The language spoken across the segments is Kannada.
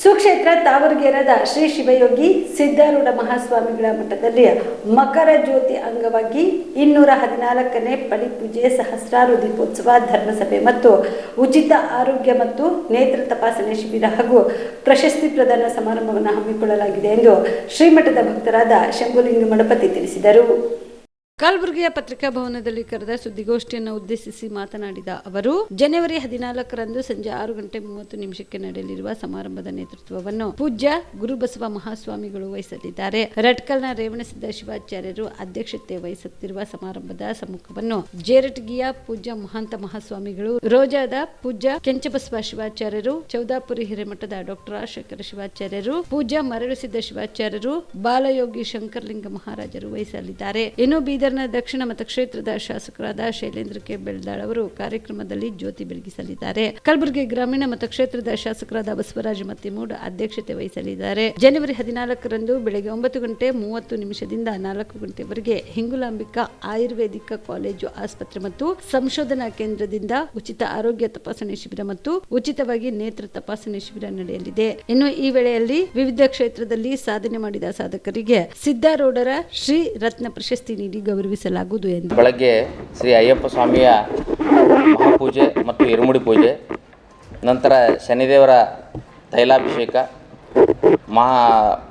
ಸುಕ್ಷೇತ್ರ ತಾವರಗೇರದ ಶ್ರೀ ಶಿವಯೋಗಿ ಸಿದ್ಧಾರೂಢ ಮಹಾಸ್ವಾಮಿಗಳ ಮಠದಲ್ಲಿ ಮಕರ ಜ್ಯೋತಿ ಅಂಗವಾಗಿ 214ನೇ ಪಡಿಪೂಜೆ, ಸಹಸ್ರಾರು ದೀಪೋತ್ಸವ, ಧರ್ಮಸಭೆ ಮತ್ತು ಉಚಿತ ಆರೋಗ್ಯ ಮತ್ತು ನೇತ್ರ ತಪಾಸಣೆ ಶಿಬಿರ ಹಾಗೂ ಪ್ರಶಸ್ತಿ ಪ್ರದಾನ ಸಮಾರಂಭವನ್ನು ಹಮ್ಮಿಕೊಳ್ಳಲಾಗಿದೆ ಎಂದು ಶ್ರೀಮಠದ ಭಕ್ತರಾದ ಶಂಭುಲಿಂಗ ಮಠಪತಿ ತಿಳಿಸಿದರು. ಕಲಬುರಗಿಯ ಪತ್ರಿಕಾ ಭವನದಲ್ಲಿ ಕರೆದ ಸುದ್ದಿಗೋಷ್ಠಿಯನ್ನು ಉದ್ದೇಶಿಸಿ ಮಾತನಾಡಿದ ಅವರು, ಜನವರಿ 14ರಂದು ಸಂಜೆ 6:30 ನಡೆಯಲಿರುವ ಸಮಾರಂಭದ ನೇತೃತ್ವವನ್ನು ಪೂಜ್ಯ ಗುರುಬಸವ ಮಹಾಸ್ವಾಮಿಗಳು ವಹಿಸಲಿದ್ದಾರೆ. ರಟ್ಕಲ್ನ ರೇವಣಸಿದ್ದ ಶಿವಾಚಾರ್ಯರು ಅಧ್ಯಕ್ಷತೆ ವಹಿಸುತ್ತಿರುವ ಸಮಾರಂಭದ ಸಮ್ಮುಖವನ್ನು ಜೇರಟಗಿಯ ಪೂಜ್ಯ ಮಹಾಂತ ಮಹಾಸ್ವಾಮಿಗಳು, ರೋಜಾದ ಪೂಜ್ಯ ಕೆಂಚಬಸವ ಶಿವಾಚಾರ್ಯರು, ಚೌದಾಪುರಿ ಹಿರೇಮಠದ ಡಾ ಶಂಕರ ಶಿವಾಚಾರ್ಯರು, ಪೂಜ್ಯ ಮರಳುಸಿದ್ದ ಶಿವಾಚಾರ್ಯರು, ಬಾಲಯೋಗಿ ಶಂಕರಲಿಂಗ ಮಹಾರಾಜರು ವಹಿಸಲಿದ್ದಾರೆ. ಇನ್ನು ಬೀದರ್ನ ದಕ್ಷಿಣ ಮತಕ್ಷೇತ್ರದ ಶಾಸಕರಾದ ಶೈಲೇಂದ್ರ ಕೆ ಬೆಳ್ದಾಳ್ ಅವರು ಕಾರ್ಯಕ್ರಮದಲ್ಲಿ ಜ್ಯೋತಿ ಬೆಳಗಿಸಲಿದ್ದಾರೆ. ಕಲಬುರಗಿ ಗ್ರಾಮೀಣ ಮತಕ್ಷೇತ್ರದ ಶಾಸಕರಾದ ಬಸವರಾಜ ಮತ್ತಿಮೂಡ್ ಅಧ್ಯಕ್ಷತೆ ವಹಿಸಲಿದ್ದಾರೆ. ಜನವರಿ 14ರಂದು ಬೆಳಗ್ಗೆ 9:30ದಿಂದ 4 ಗಂಟೆವರೆಗೆ ಹಿಂಗುಲಾಂಬಿಕಾ ಆಯುರ್ವೇದಿಕ ಕಾಲೇಜು ಆಸ್ಪತ್ರೆ ಮತ್ತು ಸಂಶೋಧನಾ ಕೇಂದ್ರದಿಂದ ಉಚಿತ ಆರೋಗ್ಯ ತಪಾಸಣೆ ಶಿಬಿರ ಮತ್ತು ಉಚಿತವಾಗಿ ನೇತ್ರ ತಪಾಸಣೆ ಶಿಬಿರ ನಡೆಯಲಿದೆ. ಇನ್ನು ಈ ವೇಳೆಯಲ್ಲಿ ವಿವಿಧ ಕ್ಷೇತ್ರದಲ್ಲಿ ಸಾಧನೆ ಮಾಡಿದ ಸಾಧಕರಿಗೆ ಸಿದ್ಧಾರೂಢರ ಶ್ರೀ ರತ್ನ ಪ್ರಶಸ್ತಿ ನೀಡಿ ಗೌರವಿಸಲಾಗುವುದು ಎಂದು. ಬೆಳಗ್ಗೆ ಶ್ರೀ ಅಯ್ಯಪ್ಪ ಸ್ವಾಮಿಯ ಮಹಾಪೂಜೆ ಮತ್ತು ಇರುಮುಡಿ ಪೂಜೆ, ನಂತರ ಶನಿದೇವರ ತೈಲಾಭಿಷೇಕ,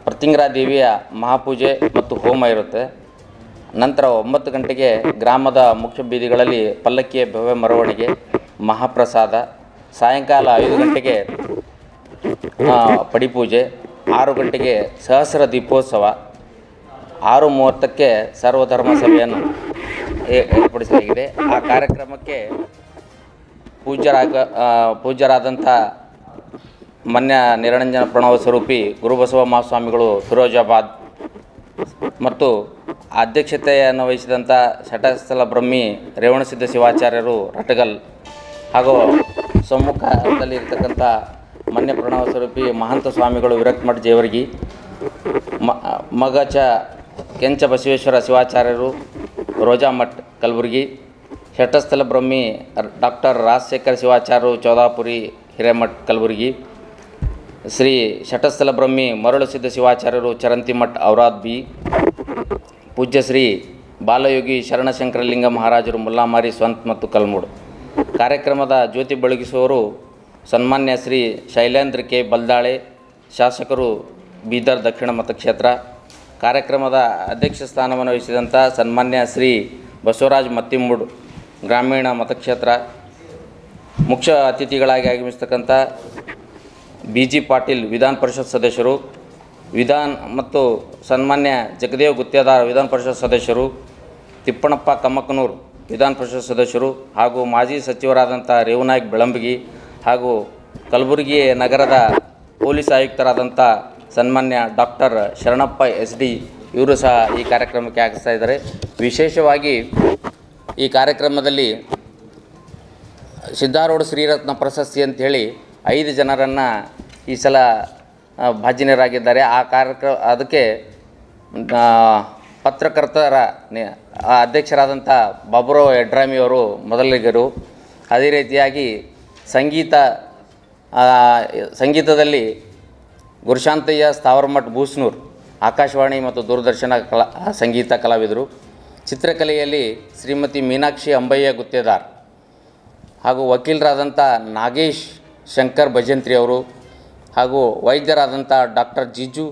ಪ್ರತಿಂಗ್ರಾ ದೇವಿಯ ಮಹಾಪೂಜೆ ಮತ್ತು ಹೋಮ ಇರುತ್ತೆ. ನಂತರ 9 ಗಂಟೆಗೆ ಗ್ರಾಮದ ಮುಖ್ಯ ಬೀದಿಗಳಲ್ಲಿ ಪಲ್ಲಕ್ಕಿಯ ಭವ್ಯ ಮೆರವಣಿಗೆ, ಮಹಾಪ್ರಸಾದ. ಸಾಯಂಕಾಲ 5 ಗಂಟೆಗೆ ಪಡಿಪೂಜೆ, 6 ಗಂಟೆಗೆ ಸಹಸ್ರ ದೀಪೋತ್ಸವ, 6:30ಕ್ಕೆ ಸರ್ವಧರ್ಮ ಸಭೆಯನ್ನು ಏರ್ಪಡಿಸಲಾಗಿದೆ. ಆ ಕಾರ್ಯಕ್ರಮಕ್ಕೆ ಪೂಜ್ಯರಾದಂಥ ಮಾನ್ಯ ನಿರಂಜನ ಪ್ರಣವ ಸ್ವರೂಪಿ ಗುರುಬಸವ ಮಹಾಸ್ವಾಮಿಗಳು ಫಿರೋಜಾಬಾದ್ ಮತ್ತು ಅಧ್ಯಕ್ಷತೆಯನ್ನು ವಹಿಸಿದಂಥ ಶಟಸ್ಥಲ ಬ್ರಹ್ಮಿ ರೇವಣಸಿದ್ದ ಶಿವಾಚಾರ್ಯರು ರಟಗಲ್ ಹಾಗೂ ಸಮ್ಮುಖದಲ್ಲಿ ಇರತಕ್ಕಂಥ ಮಾನ್ಯ ಪ್ರಣವ ಸ್ವರೂಪಿ ಮಹಂತ ಸ್ವಾಮಿಗಳು ವಿರಕ್ತಮಠ ಜೇವರ್ಗಿ, ಮಗಚ ಕೆಂಚ ಬಸವೇಶ್ವರ ಶಿವಾಚಾರ್ಯರು ರೋಜಾಮಠ್ ಕಲಬುರಗಿ, ಶಟಸ್ಥಲ ಬ್ರಹ್ಮಿ ಡಾಕ್ಟರ್ ರಾಜಶೇಖರ ಶಿವಾಚಾರ್ಯರು ಚೌದಾಪುರಿ ಹಿರೇಮಠ್ ಕಲಬುರಗಿ, ಶ್ರೀ ಶಟಸ್ಥಲ ಬ್ರಹ್ಮಿ ಮರಳುಸಿದ್ದ ಶಿವಾಚಾರ್ಯರು ಚರಂತಿಮಠ್ ಔರಾದ್ ಬಿ, ಪೂಜ್ಯ ಶ್ರೀ ಬಾಲಯೋಗಿ ಶರಣಶಂಕರಲಿಂಗ ಮಹಾರಾಜರು ಮುಲ್ಲಾಮಾರಿ ಸ್ವಂತ್ ಮತ್ತು ಕಲ್ಮೂಡ್. ಕಾರ್ಯಕ್ರಮದ ಜ್ಯೋತಿ ಬೆಳಗಿಸುವವರು ಸನ್ಮಾನ್ಯ ಶ್ರೀ ಶೈಲೇಂದ್ರ ಕೆ ಬೆಳ್ದಾಳೆ, ಶಾಸಕರು ಬೀದರ್ ದಕ್ಷಿಣ ಮತಕ್ಷೇತ್ರ. ಕಾರ್ಯಕ್ರಮದ ಅಧ್ಯಕ್ಷ ಸ್ಥಾನವನ್ನು ವಹಿಸಿದಂಥ ಸನ್ಮಾನ್ಯ ಶ್ರೀ ಬಸವರಾಜ ಮತ್ತಿಮೂಡ್, ಗ್ರಾಮೀಣ ಮತಕ್ಷೇತ್ರ. ಮುಖ್ಯ ಅತಿಥಿಗಳಾಗಿ ಆಗಮಿಸ್ತಕ್ಕಂಥ BG ಪಾಟೀಲ್ ವಿಧಾನ ಪರಿಷತ್ ಸದಸ್ಯರು, ಮತ್ತು ಸನ್ಮಾನ್ಯ ಜಗದೇವ್ ಗುತ್ತೇದಾರ್ ವಿಧಾನ ಪರಿಷತ್ ಸದಸ್ಯರು, ತಿಪ್ಪಣಪ್ಪ ಕಮ್ಮಕನೂರ್ ವಿಧಾನ ಪರಿಷತ್ ಸದಸ್ಯರು ಹಾಗೂ ಮಾಜಿ ಸಚಿವರಾದಂಥ ರೇವನಾಯಕ್ ಬೆಳಂಬಗಿ ಹಾಗೂ ಕಲಬುರಗಿ ನಗರದ ಪೊಲೀಸ್ ಆಯುಕ್ತರಾದಂಥ ಸನ್ಮಾನ್ಯ ಡಾಕ್ಟರ್ ಶರಣಪ್ಪ SD ಇವರು ಸಹ ಈ ಕಾರ್ಯಕ್ರಮಕ್ಕೆ ಆಗಮಿಸ್ತಾ ಇದ್ದಾರೆ. ವಿಶೇಷವಾಗಿ ಈ ಕಾರ್ಯಕ್ರಮದಲ್ಲಿ ಸಿದ್ಧಾರೂಢ ಶ್ರೀರತ್ನ ಪ್ರಶಸ್ತಿ ಅಂಥೇಳಿ 5 ಜನರನ್ನು ಈ ಸಲ ಭಾಜನರಾಗಿದ್ದಾರೆ. ಅದಕ್ಕೆ ಪತ್ರಕರ್ತರ ಅಧ್ಯಕ್ಷರಾದಂಥ ಬಾಬುರಾವ್ ಯಡ್ರಾಮಿಯವರು ಮೊದಲಿಗರು. ಅದೇ ರೀತಿಯಾಗಿ ಸಂಗೀತದಲ್ಲಿ ಗುರುಶಾಂತಯ್ಯ ಸ್ಥಾವರಮಠ್ ಬೂಸ್ನೂರ್, ಆಕಾಶವಾಣಿ ಮತ್ತು ದೂರದರ್ಶನ ಸಂಗೀತ ಕಲಾವಿದರು. ಚಿತ್ರಕಲೆಯಲ್ಲಿ ಶ್ರೀಮತಿ ಮೀನಾಕ್ಷಿ ಅಂಬಯ್ಯ ಗುತ್ತೇದಾರ್ ಹಾಗೂ ವಕೀಲರಾದಂಥ ನಾಗೇಶ್ ಶಂಕರ್ ಭಜಂತ್ರಿ ಅವರು ಹಾಗೂ ವೈದ್ಯರಾದಂಥ ಡಾಕ್ಟರ್ ಜಿಜು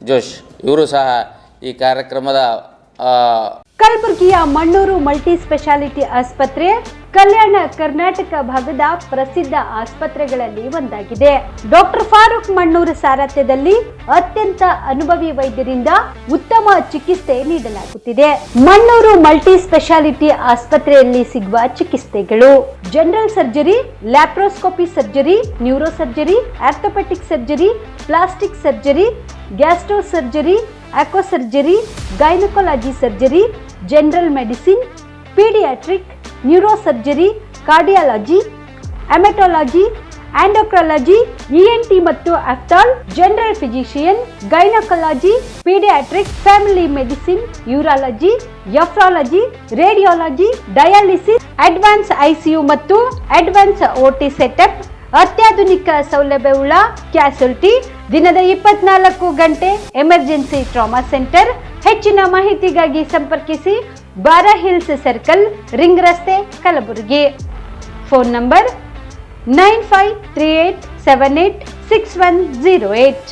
ಜೋಶ್ ಇವರು ಸಹ ಈ ಕಾರ್ಯಕ್ರಮದ. ಕಲಬುರಗಿಯ ಮಣ್ಣೂರು ಮಲ್ಟಿ ಸ್ಪೆಷಾಲಿಟಿ ಆಸ್ಪತ್ರೆ ಕಲ್ಯಾಣ ಕರ್ನಾಟಕ ಭಾಗದ ಪ್ರಸಿದ್ಧ ಆಸ್ಪತ್ರೆಗಳಲ್ಲಿ ಒಂದಾಗಿದೆ. ಡಾಕ್ಟರ್ ಫಾರೂಕ್ ಮಣ್ಣೂರು ಸಾರಥ್ಯದಲ್ಲಿ ಅತ್ಯಂತ ಅನುಭವಿ ವೈದ್ಯರಿಂದ ಉತ್ತಮ ಚಿಕಿತ್ಸೆ ನೀಡಲಾಗುತ್ತಿದೆ. ಮಣ್ಣೂರು ಮಲ್ಟಿ ಸ್ಪೆಷಾಲಿಟಿ ಆಸ್ಪತ್ರೆಯಲ್ಲಿ ಸಿಗುವ ಚಿಕಿತ್ಸೆಗಳು: general surgery, laparoscopy surgery, neuro surgery, orthopaedic surgery, plastic surgery, gastro surgery, aqua surgery, gynaecology surgery, general medicine, paediatric, neuro surgery, cardiology, haematology, endocrinology, ENT ಮತ್ತು ophthal, general physician, gynaecology, paediatric, family medicine, urology, nephrology, radiology, dialysis, advance ICU ಮತ್ತು ಅಡ್ವಾನ್ಸ್ OT ಸೆಟಪ್, ಅತ್ಯಾಧುನಿಕ ಸೌಲಭ್ಯವುಳ್ಳ ಕ್ಯಾಸುಲಿಟಿ, ದಿನದ 24 ಗಂಟೆ ಎಮರ್ಜೆನ್ಸಿ ಟ್ರಾಮಾ ಸೆಂಟರ್. ಹೆಚ್ಚಿನ ಮಾಹಿತಿಗಾಗಿ ಸಂಪರ್ಕಿಸಿ ಬಾರಾ ಹಿಲ್ಸ್ ಸರ್ಕಲ್, ರಿಂಗ್ ರಸ್ತೆ, ಕಲಬುರಗಿ. Phone number 9538786108.